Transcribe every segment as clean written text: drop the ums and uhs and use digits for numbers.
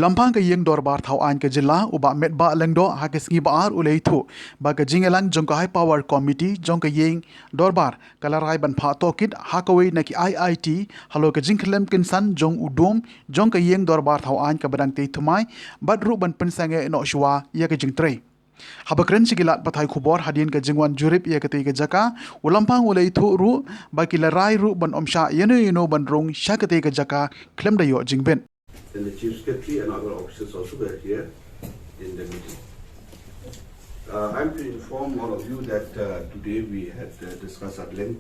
Ulampang ke yeng dor bar thau an ke jilla uba met ba lengdo ha ke ski bar ulei thu ba ke jingelang jong ka high power committee jong ke yeng dor bar kala rai ban pha to kit ha ka wei na ki IIT halo ke jing khlem kin san jong udom jong ke yeng dor bar thau an ka badang te thumai bad ru ban pen sange no shwa ya ke jing tre habakren sigilat pathai khubor hadien ke jingwan jurip ya katei ke jaka ulampang ulei thu ru ba ki la rai ru ban omsha yeno ban rung sha katei ke jaka khlem da yo jingbit. And the Chief Secretary and other officers also were here in the meeting. I'm to inform all of you that today we had discussed at length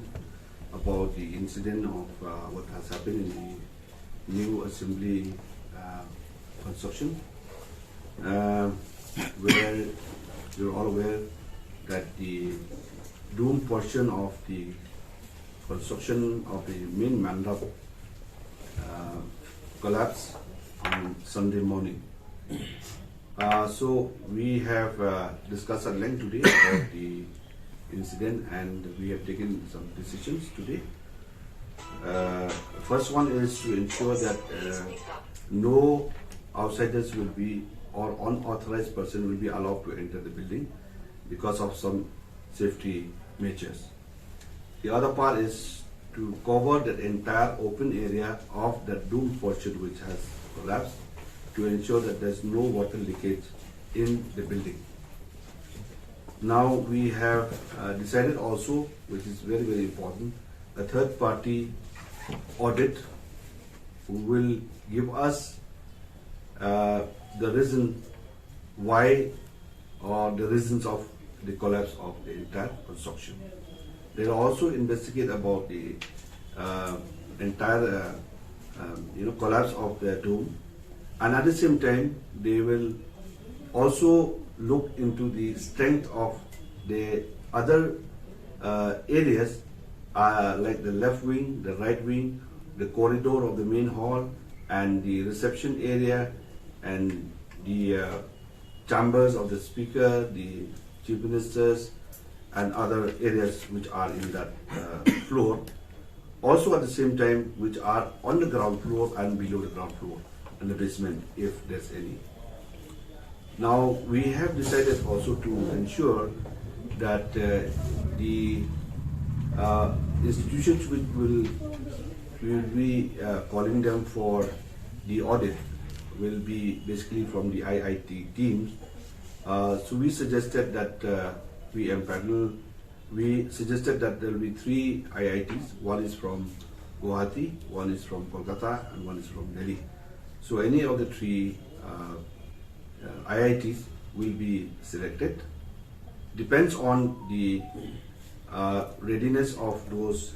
about the incident of what has happened in the new assembly construction, where you're all aware that the dome portion of the construction of the main mandap collapsed on Sunday morning. So we have discussed at length today about the incident, and we have taken some decisions today. First one is to ensure that no outsiders will be or unauthorized person will be allowed to enter the building because of some safety measures. The other part is to cover the entire open area of the dome portion which has collapsed, to ensure that there's no water leakage in the building. Now we have decided also, which is very, very important, a third party audit who will give us the reason why or the reasons of the collapse of the entire construction. They will also investigate about the entire collapse of the dome, and at the same time they will also look into the strength of the other areas like the left wing, the right wing, the corridor of the main hall, and the reception area, and the chambers of the speaker, the chief ministers, and other areas which are in that floor. Also at the same time which are on the ground floor and below the ground floor and the basement if there's any. Now we have decided also to ensure that the institutions which will be calling them for the audit will be basically from the IIT teams. So we suggested that we suggested that there will be 3 IITs. One is from Guwahati, one is from Kolkata, and one is from Delhi. So any of the 3 IITs will be selected. Depends on the readiness of those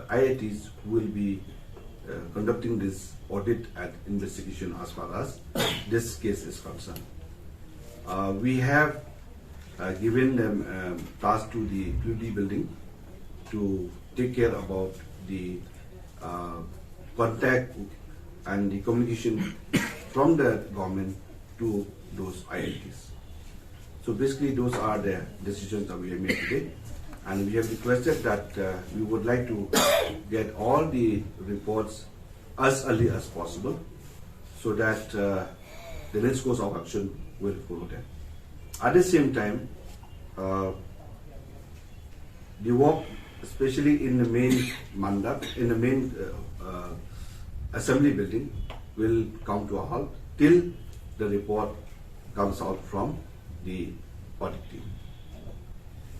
IITs who will be conducting this audit and investigation as far as this case is concerned. We have given them task to the QD building to take care about the contact and the communication from the government to those IITs. So basically those are the decisions that we have made today, and we have requested that we would like to get all the reports as early as possible so that the next course of action will follow them. At the same time, the work, especially in the main mandap, in the main assembly building, will come to a halt till the report comes out from the audit team.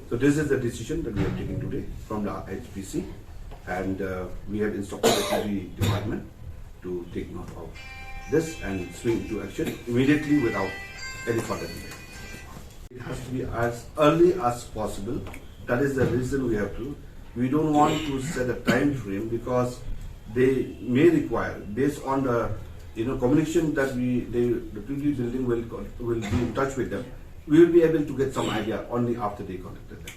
So this is the decision that we are taking today from the HPC, and we have instructed the QD department to take note of this and swing into action immediately without any further delay. It has to be as early as possible. That is the reason we have to. We don't want to set a time frame because they may require, based on the communication that the PG building will be in touch with them. We will be able to get some idea only after they contacted them.